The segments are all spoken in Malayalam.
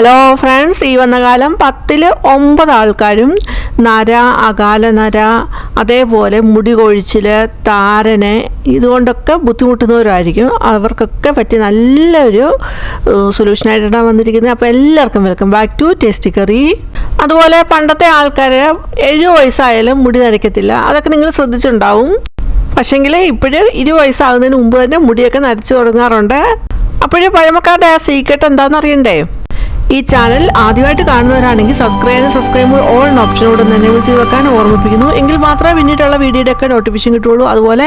ഹലോ ഫ്രണ്ട്സ്, ഈ വന്ന കാലം 10ൽ 9 ആൾക്കാരും നര, അകാല നര, അതേപോലെ മുടി കൊഴിച്ചിൽ, താരന് ഇതുകൊണ്ടൊക്കെ ബുദ്ധിമുട്ടുന്നവരായിരിക്കും. അവർക്കൊക്കെ പറ്റിയ നല്ലൊരു സൊല്യൂഷനായിട്ടാണ് വന്നിരിക്കുന്നത്. അപ്പോൾ എല്ലാവർക്കും welcome back to tasty curry. അതുപോലെ പണ്ടത്തെ ആൾക്കാർ 70 വയസ്സായാലും മുടി നരയ്ക്കത്തില്ല. അതൊക്കെ നിങ്ങൾ ശ്രദ്ധിച്ചിട്ടുണ്ടാവും. പക്ഷേങ്കിൽ ഇപ്പോഴും 20 വയസ്സാകുന്നതിന് മുമ്പ് തന്നെ മുടിയൊക്കെ നരച്ചു തുടങ്ങാറുണ്ട്. അപ്പോഴും പഴമക്കാരുടെ ആ സീക്രട്ട് എന്താണെന്ന് അറിയണ്ടേ? ഈ ചാനൽ ആദ്യമായിട്ട് കാണുന്നവരാണെങ്കിൽ സബ്സ്ക്രൈബ് ഓൾ എന്ന ഓപ്ഷനോട് തന്നെ ചെയ്ത് വെക്കാൻ ഓർമ്മിപ്പിക്കുന്നു. എങ്കിൽ മാത്രമേ പിന്നീടുള്ള വീഡിയോയുടെ ഒക്കെ നോട്ടിഫിക്കേഷൻ കിട്ടുള്ളൂ. അതുപോലെ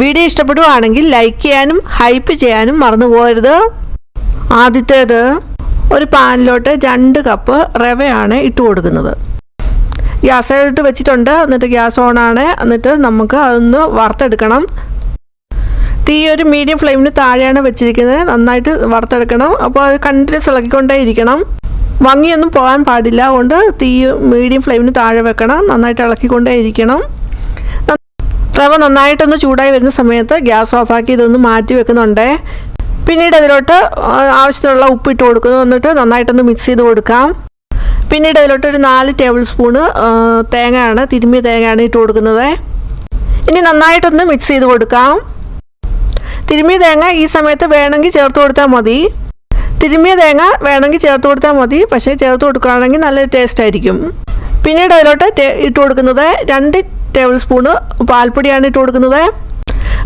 വീഡിയോ ഇഷ്ടപ്പെടുകയാണെങ്കിൽ ലൈക്ക് ചെയ്യാനും ഹൈപ്പ് ചെയ്യാനും മറന്നു പോകരുത്. ആദ്യത്തേത്, ഒരു പാനിലോട്ട് 2 കപ്പ് റവയാണ് ഇട്ട് കൊടുക്കുന്നത്. ഗ്യാസിലോട്ട് വെച്ചിട്ടുണ്ട്. എന്നിട്ട് ഗ്യാസ് ഓണാണ്. എന്നിട്ട് നമുക്ക് അതൊന്ന് വറുത്തെടുക്കണം. തീ ഒരു മീഡിയം ഫ്ലെയിമിന് താഴെയാണ് വെച്ചിരിക്കുന്നത്. നന്നായിട്ട് വറുത്തെടുക്കണം. അപ്പോൾ അത് കണ്ടിന്യൂസ് ഇളക്കിക്കൊണ്ടേ ഇരിക്കണം. ഭംഗിയൊന്നും പോകാൻ പാടില്ല. അതുകൊണ്ട് തീ മീഡിയം ഫ്ലെയിമിന് താഴെ വെക്കണം. നന്നായിട്ട് ഇളക്കിക്കൊണ്ടേ ഇരിക്കണം. റവ നന്നായിട്ടൊന്ന് ചൂടായി വരുന്ന സമയത്ത് ഗ്യാസ് ഓഫാക്കി ഇതൊന്ന് മാറ്റി വെക്കുന്നുണ്ട്. പിന്നീട് അതിലോട്ട് ആവശ്യത്തിനുള്ള ഉപ്പിട്ട് കൊടുക്കുന്നു. എന്നിട്ട് നന്നായിട്ടൊന്ന് മിക്സ് ചെയ്ത് കൊടുക്കാം. പിന്നീട് അതിലോട്ട് ഒരു 4 ടേബിൾ സ്പൂണ് തേങ്ങയാണ്, തിരുമ്മിയ തേങ്ങയാണ് ഇട്ട് കൊടുക്കുന്നത്. ഇനി നന്നായിട്ടൊന്ന് മിക്സ് ചെയ്ത് കൊടുക്കാം. തിരുമ്മിയ തേങ്ങ ഈ സമയത്ത് വേണമെങ്കിൽ ചേർത്ത് കൊടുത്താൽ മതി. പക്ഷേ ചേർത്ത് കൊടുക്കുകയാണെങ്കിൽ നല്ല ടേസ്റ്റ് ആയിരിക്കും. പിന്നീട് അതിലോട്ട് ഇട്ട് കൊടുക്കുന്നത് 2 ടേബിൾ സ്പൂണ് പാൽപ്പൊടിയാണ് ഇട്ട് കൊടുക്കുന്നത്.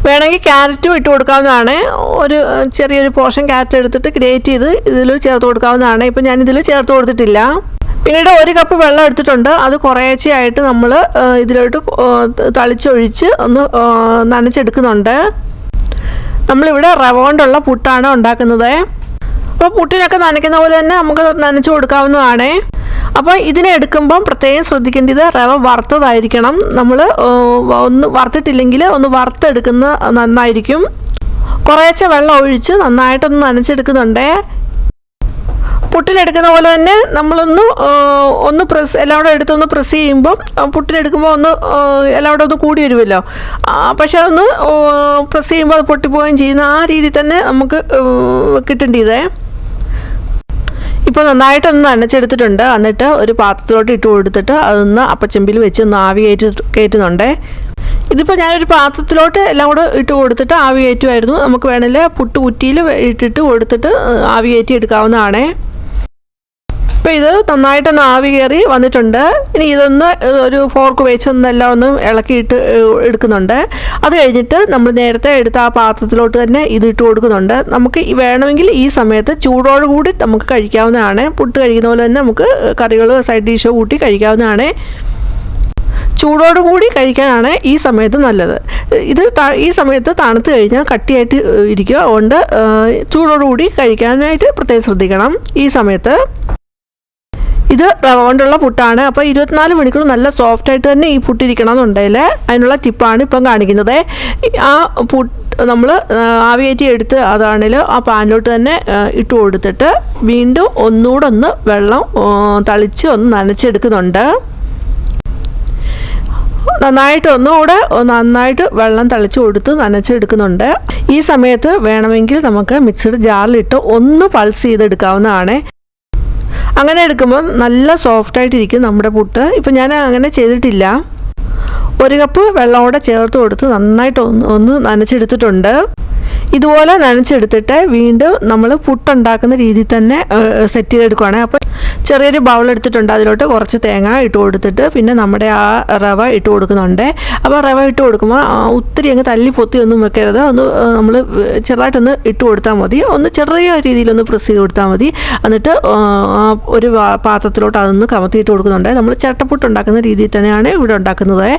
വേണമെങ്കിൽ ക്യാരറ്റും ഇട്ട് കൊടുക്കാവുന്നതാണ്. ഒരു ചെറിയൊരു പോർഷൻ ക്യാരറ്റ് എടുത്തിട്ട് ഗ്രേറ്റ് ചെയ്ത് ഇതിൽ ചേർത്ത് കൊടുക്കാവുന്നതാണ്. ഇപ്പം ഞാനിതിൽ ചേർത്ത് കൊടുത്തിട്ടില്ല. പിന്നീട് 1 കപ്പ് വെള്ളം എടുത്തിട്ടുണ്ട്. അത് കുറേശ്ശെയായിട്ട് നമ്മൾ ഇതിലോട്ട് തളിച്ചൊഴിച്ച് ഒന്ന് നനച്ചെടുക്കുന്നുണ്ട്. നമ്മളിവിടെ റവ കൊണ്ടുള്ള പുട്ടാണ് ഉണ്ടാക്കുന്നത്. അപ്പോൾ പുട്ടിനൊക്കെ നനയ്ക്കുന്ന പോലെ തന്നെ നമുക്ക് നനച്ച് കൊടുക്കാവുന്നതാണ്. അപ്പോൾ ഇതിനെ എടുക്കുമ്പം പ്രത്യേകം ശ്രദ്ധിക്കേണ്ടത് റവ വറുത്തതായിരിക്കണം. നമ്മൾ ഒന്ന് വറുത്തിട്ടില്ലെങ്കിൽ ഒന്ന് വറുത്തെടുക്കുന്ന നന്നായിരിക്കും. കുറേശ്ശെ വെള്ളം ഒഴിച്ച് നന്നായിട്ടൊന്ന് നനച്ചെടുക്കുന്നുണ്ട്. പുട്ടിനെടുക്കുന്ന പോലെ തന്നെ നമ്മളൊന്ന് എല്ലാവരും എടുത്തൊന്ന് പ്രസ് ചെയ്യുമ്പം പുട്ടിനെടുക്കുമ്പോൾ എല്ലാവരും ഒന്ന് കൂടി വരുമല്ലോ. പക്ഷെ അതൊന്ന് പ്രസ് ചെയ്യുമ്പോൾ അത് പൊട്ടിപ്പോവുകയും ചെയ്യുന്ന ആ രീതിയിൽ തന്നെ നമുക്ക് കിട്ടേണ്ടത്. ഇപ്പോൾ നന്നായിട്ടൊന്ന് നനച്ചെടുത്തിട്ടുണ്ട്. എന്നിട്ട് ഒരു പാത്രത്തിലോട്ട് ഇട്ട് കൊടുത്തിട്ട് അതൊന്ന് അപ്പച്ചെമ്പിൽ വെച്ച് ഒന്ന് ആവി കയറ്റുന്നുണ്ട്. ഇതിപ്പോൾ ഞാനൊരു പാത്രത്തിലോട്ട് എല്ലാം കൂടെ ഇട്ട് കൊടുത്തിട്ട് ആവി കയറ്റുമായിരുന്നു. നമുക്ക് വേണമെങ്കിൽ പുട്ട് കുറ്റിയിൽ ഇട്ടിട്ട് കൊടുത്തിട്ട് ആവി കയറ്റി എടുക്കാവുന്നതാണ്. ഇപ്പോൾ ഇത് നന്നായിട്ടൊന്ന് ആവി കയറി വന്നിട്ടുണ്ട്. ഇനി ഇതൊന്ന് ഒരു ഫോർക്ക് വെച്ച് എല്ലാം ഒന്ന് ഇളക്കിയിട്ട് എടുക്കുന്നുണ്ട്. അത് കഴിഞ്ഞിട്ട് നമ്മൾ നേരത്തെ എടുത്ത ആ പാത്രത്തിലോട്ട് തന്നെ ഇത് ഇട്ട് കൊടുക്കുന്നുണ്ട്. നമുക്ക് വേണമെങ്കിൽ ഈ സമയത്ത് ചൂടോടുകൂടി നമുക്ക് കഴിക്കാവുന്നതാണ്. പുട്ട് കഴിക്കുന്ന പോലെ തന്നെ നമുക്ക് കറികൾ സൈഡ് ഡിഷോ കൂട്ടി കഴിക്കാവുന്നതാണ്. ചൂടോടുകൂടി കഴിക്കാനാണ് ഈ സമയത്ത് നല്ലത്. ഈ സമയത്ത് തണുത്ത് കഴിഞ്ഞാൽ കട്ടിയായിട്ട് ഇരിക്കുക. അതുകൊണ്ട് ചൂടോടുകൂടി കഴിക്കാനായിട്ട് പ്രത്യേകം ശ്രദ്ധിക്കണം. ഈ സമയത്ത് ഇത് റവ കൊണ്ടുള്ള പുട്ടാണ്. അപ്പോൾ 24 മണിക്കൂർ നല്ല സോഫ്റ്റായിട്ട് തന്നെ ഈ പുട്ടിരിക്കണം എന്നുണ്ടെങ്കിൽ അതിനുള്ള ടിപ്പാണ് ഇപ്പം കാണിക്കുന്നത്. ആ നമ്മൾ ആവി കയറ്റി എടുത്ത് അതാണെങ്കിൽ ആ പാനിലോട്ട് തന്നെ ഇട്ട് കൊടുത്തിട്ട് വീണ്ടും ഒന്നുകൂടെ ഒന്ന് വെള്ളം തളിച്ച് ഒന്ന് നനച്ചെടുക്കുന്നുണ്ട്. നന്നായിട്ട് വെള്ളം തളിച്ച് കൊടുത്ത് നനച്ചെടുക്കുന്നുണ്ട്. ഈ സമയത്ത് വേണമെങ്കിൽ നമുക്ക് മിക്സിയുടെ ജാറിലിട്ട് ഒന്ന് പൾസ് ചെയ്തെടുക്കാവുന്നതാണ്. അങ്ങനെ എടുക്കുമ്പോൾ നല്ല സോഫ്റ്റായിട്ടിരിക്കും നമ്മുടെ പുട്ട്. ഇപ്പം ഞാൻ അങ്ങനെ ചെയ്തിട്ടില്ല. 1 കപ്പ് വെള്ളം കൂടെ ചേർത്ത് കൊടുത്ത് നന്നായിട്ട് ഒന്ന് നനച്ചെടുത്തിട്ടുണ്ട്. ഇതുപോലെ നനച്ചെടുത്തിട്ട് വീണ്ടും നമ്മൾ പുട്ടുണ്ടാക്കുന്ന രീതിയിൽ തന്നെ സെറ്റ് ചെയ്തെടുക്കുകയാണ്. അപ്പോൾ ചെറിയൊരു ബൗൾ എടുത്തിട്ടുണ്ട്. അതിലോട്ട് കുറച്ച് തേങ്ങ ഇട്ട് കൊടുത്തിട്ട് പിന്നെ നമ്മുടെ ആ റവ ഇട്ട് കൊടുക്കുന്നുണ്ട്. അപ്പോൾ റവ ഇട്ട് കൊടുക്കുമ്പോൾ ഒത്തിരി അങ്ങ് തല്ലി പൊത്തി ഒന്നും വെക്കരുത്. ഒന്ന് നമ്മൾ ചെറുതായിട്ടൊന്ന് ഇട്ട് കൊടുത്താൽ മതി. ഒന്ന് ചെറിയ രീതിയിലൊന്ന് പ്രസ് ചെയ്ത് കൊടുത്താൽ മതി. എന്നിട്ട് ഒരു പാത്രത്തിലോട്ട് അതൊന്ന് കമത്തിയിട്ട് കൊടുക്കുന്നുണ്ട്. നമ്മൾ ചട്ടപ്പുട്ട് ഉണ്ടാക്കുന്ന രീതിയിൽ തന്നെയാണ് ഇവിടെ ഉണ്ടാക്കുന്നത്.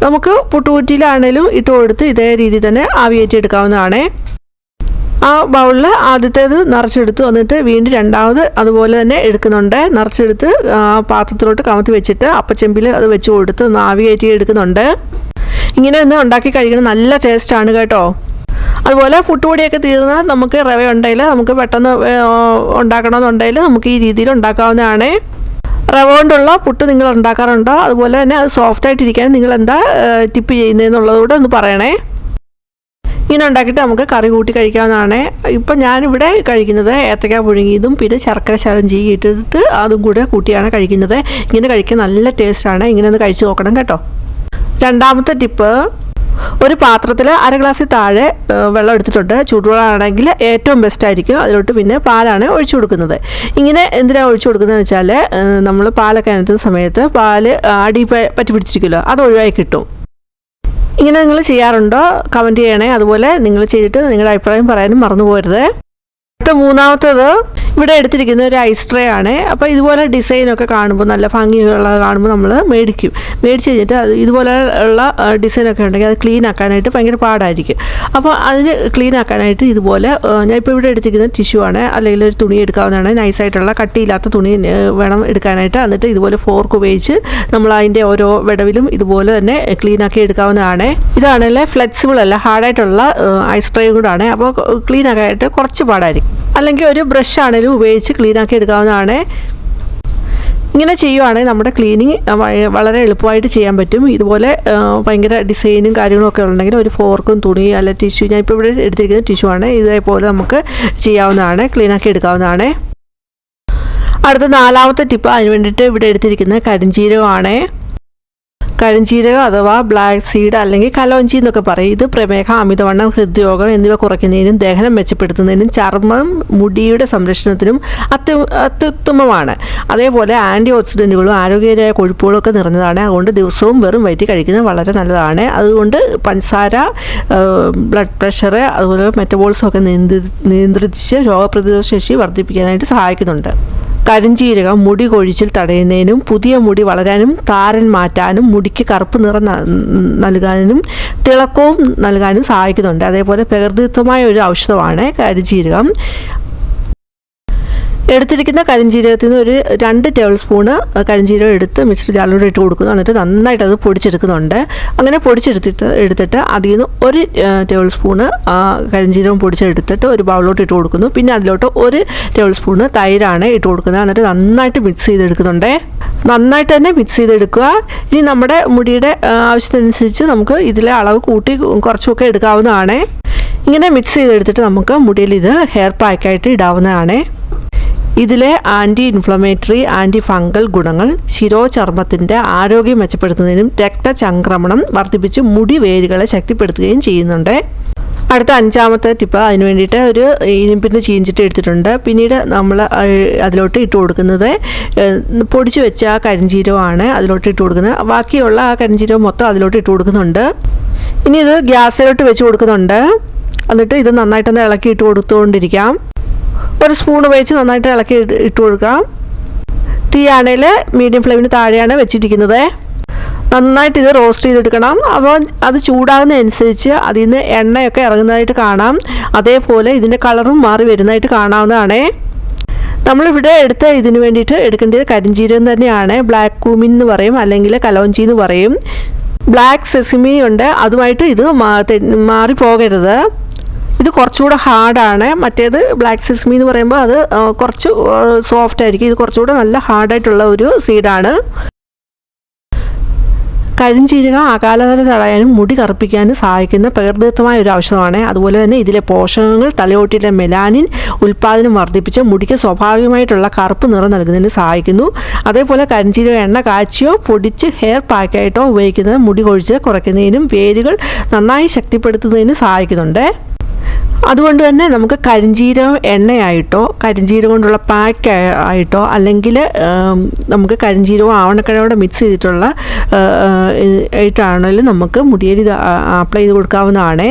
നമുക്ക് പുട്ടുകുറ്റിയിലാണേലും ഇട്ട് കൊടുത്ത് ഇതേ രീതിയിൽ തന്നെ ആവി കയറ്റി എടുക്കാവുന്നതാണ്. ആ ബൗളിൽ ആദ്യത്തേത് നിറച്ചെടുത്ത് വന്നിട്ട് വീണ്ടും രണ്ടാമത് അതുപോലെ തന്നെ എടുക്കുന്നുണ്ട്. നിറച്ചെടുത്ത് പാത്രത്തിലോട്ട് കമത്തി വെച്ചിട്ട് അപ്പച്ചെമ്പിൽ അത് വെച്ച് കൊടുത്ത് ഒന്ന് ആവി കയറ്റി എടുക്കുന്നുണ്ട്. ഇങ്ങനെ ഒന്ന് ഉണ്ടാക്കി കഴിക്കണം. നല്ല ടേസ്റ്റാണ് കേട്ടോ. അതുപോലെ പുട്ടുപൊടിയൊക്കെ തീർന്നാൽ നമുക്ക് റവ ഉണ്ടെങ്കിൽ നമുക്ക് പെട്ടെന്ന് ഉണ്ടാക്കണമെന്നുണ്ടെങ്കിൽ നമുക്ക് ഈ രീതിയിൽ ഉണ്ടാക്കാവുന്നതാണ്. റവ കൊണ്ടുള്ള പുട്ട് നിങ്ങൾ ഉണ്ടാക്കാറുണ്ടോ? അതുപോലെ തന്നെ അത് സോഫ്റ്റായിട്ടിരിക്കാൻ നിങ്ങൾ എന്താ ടിപ്പ് ചെയ്യുന്നതെന്നുള്ളതുകൂടെ ഒന്ന് പറയണേ. ഇങ്ങനെ ഉണ്ടാക്കിയിട്ട് നമുക്ക് കറി കൂട്ടി കഴിക്കാവുന്നതാണ്. ഇപ്പം ഞാനിവിടെ കഴിക്കുന്നത് ഏത്തക്ക പുഴുങ്ങിയതും പിന്നെ ശർക്കര ശാലഞ്ചി ഇട്ടിട്ട് അതും കൂടെ കൂട്ടിയാണ് കഴിക്കുന്നത്. ഇങ്ങനെ കഴിക്കാൻ നല്ല ടേസ്റ്റാണ്. ഇങ്ങനെ ഒന്ന് കഴിച്ച് നോക്കണം കേട്ടോ. രണ്ടാമത്തെ ടിപ്പ്, ഒരു പാത്രത്തിൽ 1/2 ഗ്ലാസ്സിൽ താഴെ വെള്ളം എടുത്തിട്ടുണ്ട്. ചൂടുവെള്ളമാണെങ്കിൽ ഏറ്റവും ബെസ്റ്റായിരിക്കും. അതിലോട്ട് പിന്നെ പാലാണ് ഒഴിച്ചു കൊടുക്കുന്നത്. ഇങ്ങനെ എന്തിനാണ് ഒഴിച്ചു കൊടുക്കുന്നതെന്ന് വെച്ചാൽ നമ്മൾ പാലൊക്കെ അനത്തുന്ന സമയത്ത് പാല് അടി പറ്റി പിടിച്ചിരിക്കുമല്ലോ, അത് ഒഴിവായി കിട്ടും. ഇങ്ങനെ നിങ്ങൾ ചെയ്യാറുണ്ടോ? കമൻറ്റ് ചെയ്യണേ. അതുപോലെ നിങ്ങൾ ചെയ്തിട്ട് നിങ്ങളുടെ അഭിപ്രായം പറയാനും മറന്നു പോകരുത്. മൂന്നാമത്തേത്, ഇവിടെ എടുത്തിരിക്കുന്ന ഒരു ഐസ് ട്രേ ആണ്. അപ്പോൾ ഇതുപോലെ ഡിസൈനൊക്കെ കാണുമ്പോൾ നല്ല ഭംഗിയുള്ള കാണുമ്പോൾ നമ്മൾ മേടിച്ച് കഴിഞ്ഞിട്ട് അത് ഇതുപോലെ ഉള്ള ഡിസൈനൊക്കെ ഉണ്ടെങ്കിൽ അത് ക്ലീൻ ആക്കാനായിട്ട് ഭയങ്കര പാടായിരിക്കും. അപ്പോൾ അതിന് ക്ലീൻ ആക്കാനായിട്ട് ഇതുപോലെ ഞാനിപ്പോൾ ഇവിടെ എടുത്തിരിക്കുന്ന ടിഷ്യൂ ആണ്, അല്ലെങ്കിൽ ഒരു തുണി എടുക്കാവുന്നതാണ്. നൈസായിട്ടുള്ള കട്ടിയില്ലാത്ത തുണി വേണം എടുക്കാനായിട്ട്. എന്നിട്ട് ഇതുപോലെ ഫോർക്ക് ഉപയോഗിച്ച് നമ്മൾ അതിൻ്റെ ഓരോ വിടവിലും ഇതുപോലെ തന്നെ ക്ലീൻ ആക്കി എടുക്കാവുന്നതാണ്. ഇതാണല്ലേ ഫ്ലെക്സിബിൾ അല്ല, ഹാർഡായിട്ടുള്ള ഐസ് ട്രേ കൂടാണ്. അപ്പോൾ ക്ലീൻ ആക്കാനായിട്ട് കുറച്ച് പാടായിരിക്കും. അല്ലെങ്കിൽ ഒരു ബ്രഷ് ആണെങ്കിലും ഉപയോഗിച്ച് ക്ലീൻ ആക്കി എടുക്കാവുന്നതാണ്. ഇങ്ങനെ ചെയ്യുവാണെങ്കിൽ നമ്മുടെ ക്ലീനിങ് വളരെ എളുപ്പമായിട്ട് ചെയ്യാൻ പറ്റും. ഇതുപോലെ ഭയങ്കര ഡിസൈനും കാര്യങ്ങളൊക്കെ ഉണ്ടെങ്കിൽ ഒരു ഫോർക്കും തുണി അല്ല ടിഷ്യൂ, ഞാൻ ഇപ്പോൾ ഇവിടെ എടുത്തിരിക്കുന്ന ടിഷ്യൂ ആണ്, ഇതേപോലെ നമുക്ക് ചെയ്യാവുന്നതാണ്, ക്ലീൻ ആക്കി എടുക്കാവുന്നതാണ്. അടുത്ത നാലാമത്തെ ടിപ്പ്, അതിന് വേണ്ടിയിട്ട് ഇവിടെ എടുത്തിരിക്കുന്ന കരിഞ്ജീരകമാണ്. കരിഞ്ജീരകം അഥവാ ബ്ലാക്ക് സീഡ് അല്ലെങ്കിൽ കലോഞ്ചി എന്നൊക്കെ പറയും. ഇത് പ്രമേഹം, അമിതവണ്ണം, ഹൃദ്രോഗം എന്നിവ കുറയ്ക്കുന്നതിനും ദഹനം മെച്ചപ്പെടുത്തുന്നതിനും ചർമ്മം, മുടിയുടെ സംരക്ഷണത്തിനും അത്യുത്തമമാണ്. അതേപോലെ ആൻറ്റി ഓക്സിഡൻറ്റുകളും ആരോഗ്യകരമായ കൊഴുപ്പുകളും ഒക്കെ നിറഞ്ഞതാണ്. അതുകൊണ്ട് ദിവസവും വെറും വയറ്റിൽ കഴിക്കുന്നത് വളരെ നല്ലതാണ്. അതുകൊണ്ട് പഞ്ചസാര, ബ്ലഡ് പ്രഷർ, അതുപോലെ മെറ്റബോളിസം ഒക്കെ നിയന്ത്രിച്ച് രോഗപ്രതിരോധ ശേഷി വർദ്ധിപ്പിക്കാനായിട്ട് സഹായിക്കുന്നുണ്ട്. കരിഞ്ജീരകം മുടി കൊഴിച്ചിൽ തടയുന്നതിനും പുതിയ മുടി വളരാനും താരൻ മാറ്റാനും മുടിക്ക് കറുപ്പ് നിറം നൽകാനും തിളക്കവും നൽകാനും സഹായിക്കുന്നുണ്ട്. അതേപോലെ പ്രകൃതിദത്തമായ ഒരു ഔഷധമാണ് കരിഞ്ജീരകം. എടുത്തിരിക്കുന്ന കരിഞ്ജീരകത്തിൽ നിന്ന് ഒരു 2 ടേബിൾ സ്പൂണ് കരിഞ്ജീരകം എടുത്ത് മിക്സർ ജാറിലൂടെ ഇട്ട് കൊടുക്കുന്നു. എന്നിട്ട് നന്നായിട്ട് അത് പൊടിച്ചെടുക്കുന്നുണ്ട്. അങ്ങനെ എടുത്തിട്ട് അതിൽ നിന്ന് 1 ടേബിൾ സ്പൂണ് കരിഞ്ജീരകം പൊടിച്ചെടുത്തിട്ട് ഒരു ബൗളിലോട്ട് ഇട്ട് കൊടുക്കുന്നു. പിന്നെ അതിലോട്ട് 1 ടേബിൾ സ്പൂണ് തൈരാണ് ഇട്ട് കൊടുക്കുന്നത്. എന്നിട്ട് നന്നായിട്ട് മിക്സ് ചെയ്തെടുക്കുന്നുണ്ട്. നന്നായിട്ട് തന്നെ മിക്സ് ചെയ്തെടുക്കുക. ഇനി നമ്മുടെ മുടിയുടെ ആവശ്യത്തിനനുസരിച്ച് നമുക്ക് ഇതിലെ അളവ് കൂട്ടി കുറച്ചൊക്കെ എടുക്കാവുന്നതാണ്. ഇങ്ങനെ മിക്സ് ചെയ്തെടുത്തിട്ട് നമുക്ക് മുടിയിൽ ഇത് ഹെയർ പാക്കായിട്ട് ഇടാവുന്നതാണ്. ഇതിലെ ആൻറ്റി ഇൻഫ്ലമേറ്ററി, ആൻറ്റി ഫംഗൽ ഗുണങ്ങൾ ശിരോചർമ്മത്തിൻ്റെ ആരോഗ്യം മെച്ചപ്പെടുത്തുന്നതിനും രക്തചംക്രമണം വർദ്ധിപ്പിച്ച് മുടി വേരുകളെ ശക്തിപ്പെടുത്തുകയും ചെയ്യുന്നുണ്ട്. അടുത്ത 5ാമത്തെ ടിപ്പ്, അതിന് വേണ്ടിയിട്ട് ഒരു ഇരുമ്പിൻ്റെ ചീഞ്ചിട്ട് എടുത്തിട്ടുണ്ട്. പിന്നീട് നമ്മൾ അതിലോട്ട് ഇട്ട് കൊടുക്കുന്നത് പൊടിച്ച് വെച്ച ആ കരിഞ്ജീരകമാണ് അതിലോട്ട് ഇട്ട് കൊടുക്കുന്നത്. ബാക്കിയുള്ള ആ കരിഞ്ജീരകം മൊത്തം അതിലോട്ട് ഇട്ട് കൊടുക്കുന്നുണ്ട്. ഇനി ഇത് ഗ്യാസിലോട്ട് വെച്ച് കൊടുക്കുന്നുണ്ട്. എന്നിട്ട് ഇത് നന്നായിട്ടൊന്ന് ഇളക്കി ഇട്ട് കൊടുത്തുകൊണ്ടിരിക്കാം. ഒരു സ്പൂൺ ഉപയോഗിച്ച് നന്നായിട്ട് ഇളക്കി ഇട്ട് കൊടുക്കാം. തീയാണെങ്കിൽ മീഡിയം ഫ്ലെയിമിന് താഴെയാണ് വെച്ചിരിക്കുന്നത്. നന്നായിട്ട് ഇത് റോസ്റ്റ് ചെയ്തെടുക്കണം. അപ്പോൾ അത് ചൂടാകുന്നതനുസരിച്ച് അതിൽ നിന്ന് എണ്ണയൊക്കെ ഇറങ്ങുന്നതായിട്ട് കാണാം. അതേപോലെ ഇതിൻ്റെ കളറും മാറി വരുന്നതായിട്ട് കാണാവുന്നതാണ്. നമ്മളിവിടെ ഇതിന് വേണ്ടിയിട്ട് എടുക്കേണ്ടത് കരിഞ്ജീരകം തന്നെയാണ്. ബ്ലാക്ക് കൂമിൻ എന്ന് പറയും, അല്ലെങ്കിൽ കലോഞ്ചി എന്ന് പറയും. ബ്ലാക്ക് സെസിമി ഉണ്ട്, അതുമായിട്ട് ഇത് മാറിപ്പോകരുത്. ഇത് കുറച്ചുകൂടെ ഹാർഡാണ്. മറ്റേത് ബ്ലാക്ക് സെസ്മി എന്ന് പറയുമ്പോൾ അത് കുറച്ച് സോഫ്റ്റ് ആയിരിക്കും. ഇത് കുറച്ചുകൂടെ നല്ല ഹാർഡായിട്ടുള്ള ഒരു സീഡാണ്. കരിഞ്ജീരകം അകാലനര തടയാനും മുടി കറുപ്പിക്കാനും സഹായിക്കുന്ന പ്രകൃതിദത്തമായ ഒരു ഔഷധമാണ്. അതുപോലെ തന്നെ ഇതിലെ പോഷകങ്ങൾ തലയോട്ടിയിലെ മെലാനിൻ ഉൽപ്പാദനം വർദ്ധിപ്പിച്ച് മുടിക്ക് സ്വാഭാവികമായിട്ടുള്ള കറുപ്പ് നിറം നൽകുന്നതിന് സഹായിക്കുന്നു. അതേപോലെ കരിഞ്ജീരക എണ്ണ കാച്ചിയോ പൊടിച്ച് ഹെയർ പാക്കായിട്ടോ ഉപയോഗിക്കുന്നത് മുടി കൊഴിച്ചിൽ കുറയ്ക്കുന്നതിനും വേരുകൾ നന്നായി ശക്തിപ്പെടുത്തുന്നതിനും സഹായിക്കുന്നുണ്ട്. അതുകൊണ്ട് തന്നെ നമുക്ക് കരിഞ്ജീരകം എണ്ണയായിട്ടോ കരിഞ്ജീരകം കൊണ്ടുള്ള പാക്ക് ആയിട്ടോ അല്ലെങ്കിൽ നമുക്ക് കരിഞ്ജീരകം ആവണക്കിഴയോടെ മിക്സ് ചെയ്തിട്ടുള്ള ആയിട്ടാണെങ്കിലും നമുക്ക് മുടിയിൽ ഇത് അപ്ലൈ ചെയ്ത് കൊടുക്കാവുന്നതാണ്.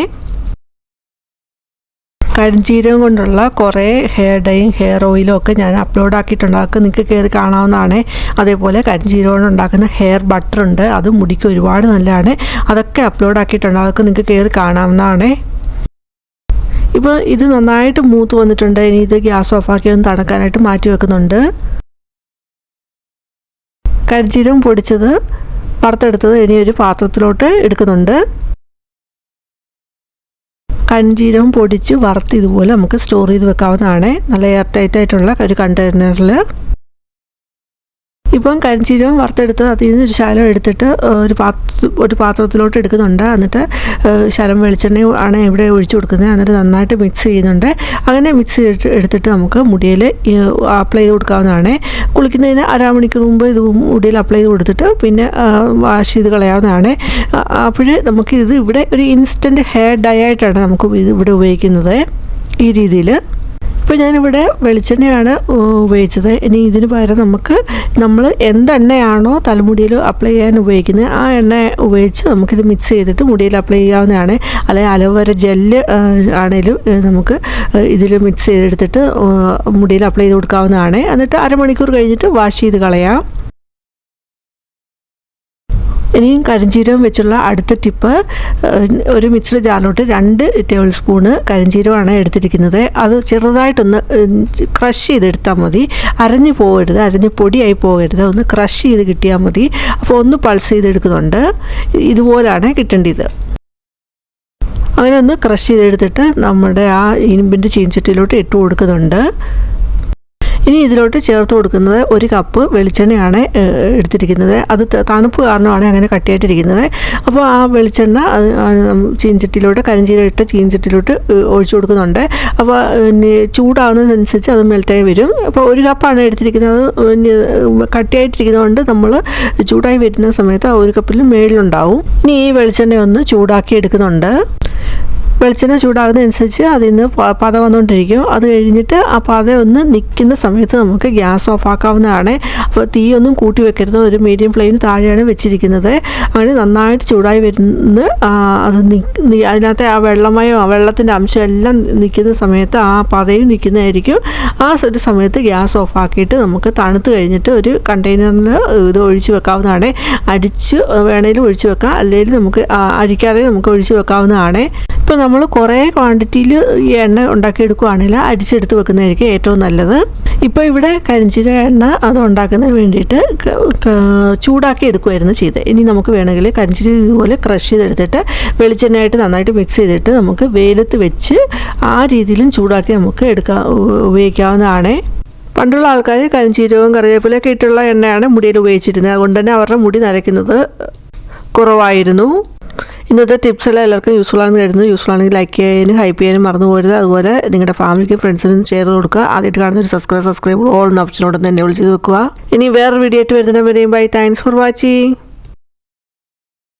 കരിഞ്ജീരകം കൊണ്ടുള്ള കുറേ ഹെയർ ഡൈയും ഹെയർ ഓയിലും ഒക്കെ ഞാൻ അപ്ലോഡ് ആക്കിയിട്ടുണ്ട്. അതൊക്കെ നിങ്ങൾക്ക് കയറി കാണാവുന്നതാണ്. അതേപോലെ കരിഞ്ജീരകം കൊണ്ട് ഉണ്ടാക്കുന്ന ഹെയർ ബട്ടറുണ്ട്, അത് മുടിക്ക് ഒരുപാട് നല്ലതാണ്. അതൊക്കെ അപ്ലോഡ് ആക്കിയിട്ടുണ്ട്. അതൊക്കെ നിങ്ങൾക്ക് കയറി കാണാവുന്നതാണ്. ഇപ്പോൾ ഇത് നന്നായിട്ട് മൂത്ത് വന്നിട്ടുണ്ട്. ഇനി ഇത് ഗ്യാസ് ഓഫാക്കി ഒന്ന് തണുക്കാനായിട്ട് മാറ്റി വെക്കുന്നുണ്ട്. കരിഞ്ജീരകം പൊടിച്ചത് വറുത്തെടുത്തത് ഇനി ഒരു പാത്രത്തിലോട്ട് എടുക്കുന്നുണ്ട്. കരിഞ്ജീരകം പൊടിച്ച് വറുത്ത് ഇതുപോലെ നമുക്ക് സ്റ്റോർ ചെയ്ത് വെക്കാവുന്നതാണ്. നല്ല എയർ ടൈറ്റ് ആയിട്ടുള്ള ഒരു കണ്ടെയ്നറിൽ. ഇപ്പം കരിഞ്ചീരകം വറുത്തെടുത്ത് അതിൽ നിന്ന് ഒരു ശകലം എടുത്തിട്ട് ഒരു പാത്രത്തിലോട്ട് എടുക്കുന്നുണ്ട്. എന്നിട്ട് ശകലം വെളിച്ചെണ്ണ ആണ് ഇവിടെ ഒഴിച്ചു കൊടുക്കുന്നത്. എന്നിട്ട് നന്നായിട്ട് മിക്സ് ചെയ്യുന്നുണ്ട്. അങ്ങനെ മിക്സ് ചെയ്തിട്ട് എടുത്തിട്ട് നമുക്ക് മുടിയിൽ അപ്ലൈ ചെയ്ത് കൊടുക്കാവുന്നതാണ്. കുളിക്കുന്നതിന് അരമണിക്കൂർ മുമ്പ് ഇത് മുടിയിൽ അപ്ലൈ ചെയ്ത് കൊടുത്തിട്ട് പിന്നെ വാഷ് ചെയ്ത് കളയാവുന്നതാണ്. അപ്പോൾ നമുക്ക് ഇത് ഇവിടെ ഒരു ഇൻസ്റ്റൻറ്റ് ഹെയർ ഡൈ ആയിട്ടാണ് നമുക്ക് ഇത് ഇവിടെ ഉപയോഗിക്കുന്നത് ഈ രീതിയിൽ. ഇപ്പോൾ ഞാനിവിടെ വെളിച്ചെണ്ണയാണ് ഉപയോഗിച്ചത്. ഇനി ഇതിന് പകരം നമ്മൾ എന്തെണ്ണയാണോ തലമുടിയിൽ അപ്ലൈ ചെയ്യാൻ ഉപയോഗിക്കുന്നത് ആ എണ്ണ ഉപയോഗിച്ച് നമുക്കിത് മിക്സ് ചെയ്തിട്ട് മുടിയിൽ അപ്ലൈ ചെയ്യാവുന്നതാണ്. അല്ലെങ്കിൽ അലോവേര ജെല്ല് ആണെങ്കിലും നമുക്ക് ഇതിൽ മിക്സ് ചെയ്തെടുത്തിട്ട് മുടിയിൽ അപ്ലൈ ചെയ്ത് കൊടുക്കാവുന്നതാണ്. എന്നിട്ട് അരമണിക്കൂർ കഴിഞ്ഞിട്ട് വാഷ് ചെയ്ത് കളയാം. ഇനിയും കരിഞ്ചീരകം വെച്ചുള്ള അടുത്ത ടിപ്പ്, ഒരു മിക്സിയുടെ ജാറിലോട്ട് 2 ടേബിൾ സ്പൂണ് കരിഞ്ചീരകമാണ് എടുത്തിരിക്കുന്നത്. അത് ചെറുതായിട്ടൊന്ന് ക്രഷ് ചെയ്തെടുത്താൽ മതി. അരഞ്ഞു പോകരുത്, അരഞ്ഞ് പൊടിയായി പോകരുത്, ഒന്ന് ക്രഷ് ചെയ്ത് കിട്ടിയാൽ മതി. അപ്പോൾ ഒന്ന് പൾസ് ചെയ്തെടുക്കുന്നുണ്ട്. ഇതുപോലാണ് കിട്ടേണ്ടത്. അങ്ങനെ ഒന്ന് ക്രഷ് ചെയ്തെടുത്തിട്ട് നമ്മുടെ ആ ഇരുമ്പിൻ്റെ ചീനച്ചട്ടിയിലോട്ട് ഇട്ട് കൊടുക്കുന്നുണ്ട്. ഇനി ഇതിലോട്ട് ചേർത്ത് കൊടുക്കുന്നത് 1 കപ്പ് വെളിച്ചെണ്ണയാണ് എടുത്തിരിക്കുന്നത്. അത് തണുപ്പ് കാരണമാണ് അങ്ങനെ കട്ടിയായിട്ടിരിക്കുന്നത്. അപ്പോൾ ആ വെളിച്ചെണ്ണ ചീനച്ചട്ടിയിലോട്ട് കരിഞ്ചീരകം ഇട്ട ചീനച്ചട്ടിയിലോട്ട് ഒഴിച്ചു കൊടുക്കുന്നുണ്ട്. അപ്പോൾ ചൂടാകുന്നതനുസരിച്ച് അത് മെൽറ്റായി വരും. അപ്പോൾ 1 കപ്പാണ് എടുത്തിരിക്കുന്നത്. കട്ടിയായിട്ടിരിക്കുന്നതുകൊണ്ട് നമ്മൾ ചൂടായി വരുന്ന സമയത്ത് ആ 1 കപ്പിൽ മേളിലുണ്ടാവും. ഇനി ഈ വെളിച്ചെണ്ണ ഒന്ന് ചൂടാക്കി എടുക്കുന്നുണ്ട്. വെളിച്ചെണ്ണ ചൂടാകുന്നതനുസരിച്ച് അതിൽ നിന്ന് പത വന്നുകൊണ്ടിരിക്കും. അത് കഴിഞ്ഞിട്ട് ആ പത ഒന്ന് നിൽക്കുന്ന സമയത്ത് നമുക്ക് ഗ്യാസ് ഓഫ് ആക്കാവുന്നതാണ്. അപ്പോൾ തീയൊന്നും കൂട്ടി വെക്കരുത്, ഒരു മീഡിയം ഫ്ലെയിമിന് താഴെയാണ് വെച്ചിരിക്കുന്നത്. അങ്ങനെ നന്നായിട്ട് ചൂടായി വരുന്ന അത് അതിനകത്തെ ആ വെള്ളത്തിൻ്റെ അംശം എല്ലാം നിൽക്കുന്ന സമയത്ത് ആ പതയും നിൽക്കുന്നതായിരിക്കും. ആ ഒരു സമയത്ത് ഗ്യാസ് ഓഫ് ആക്കിയിട്ട് നമുക്ക് തണുത്ത് കഴിഞ്ഞിട്ട് ഒരു കണ്ടെയ്നറിൽ ഇത് ഒഴിച്ച് വെക്കാവുന്നതാണ്. അടിച്ച് വേണേലും ഒഴിച്ച് വെക്കാം, അല്ലെങ്കിൽ നമുക്ക് അടിക്കാതെ നമുക്ക് ഒഴിച്ച് വെക്കാവുന്നതാണ്. ഇപ്പോൾ നമ്മൾ കുറേ ക്വാണ്ടിറ്റിയിൽ ഈ എണ്ണ ഉണ്ടാക്കിയെടുക്കുകയാണെങ്കിൽ അടിച്ചെടുത്ത് വെക്കുന്നതായിരിക്കും ഏറ്റവും നല്ലത്. ഇപ്പോൾ ഇവിടെ കരിഞ്ചീരക എണ്ണ അത് ഉണ്ടാക്കുന്നതിന് വേണ്ടിയിട്ട് ചൂടാക്കി എടുക്കുമായിരുന്നു ചെയ്തത്. ഇനി നമുക്ക് വേണമെങ്കിൽ കരിഞ്ചീരകം ഇതുപോലെ ക്രഷ് ചെയ്തെടുത്തിട്ട് വെളിച്ചെണ്ണയായിട്ട് നന്നായിട്ട് മിക്സ് ചെയ്തിട്ട് നമുക്ക് വെയിലത്ത് വെച്ച് ആ രീതിയിലും ചൂടാക്കി നമുക്ക് ഉപയോഗിക്കാവുന്നതാണ്. പണ്ടുള്ള ആൾക്കാർ കരിഞ്ചീരകവും കറിവേപ്പിലൊക്കെ ഇട്ടുള്ള എണ്ണയാണ് മുടിയിൽ ഉപയോഗിച്ചിരുന്നത്. അതുകൊണ്ട് തന്നെ അവരുടെ മുടി നരയ്ക്കുന്നത് കുറവായിരുന്നു. ഇന്നത്തെ ടിപ്സ് എല്ലാം എല്ലാവർക്കും യൂസ്ഫുൾ ആണെന്ന് കരുതുന്നു. യൂസ്ഫുൾ ആണെങ്കിൽ ലൈക്ക് ചെയ്യാനും ഹൈപ്പ് ചെയ്യാനും മറന്നു പോകരുത്. അതുപോലെ നിങ്ങളുടെ ഫാമിലിക്കും ഫ്രണ്ട്സിനും ഷെയർ കൊടുക്കുക. ആദ്യമായിട്ട് കാണുന്ന ഒരു സബ്സ്ക്രൈബ് ഓൾ എന്ന ഓപ്ഷനോട് തന്നെ വിളിച്ച് വെക്കുക. ഇനി വേറൊരു വീഡിയോ ആയിട്ട് വരുന്നവരെയും ബൈ. Thanks for watching.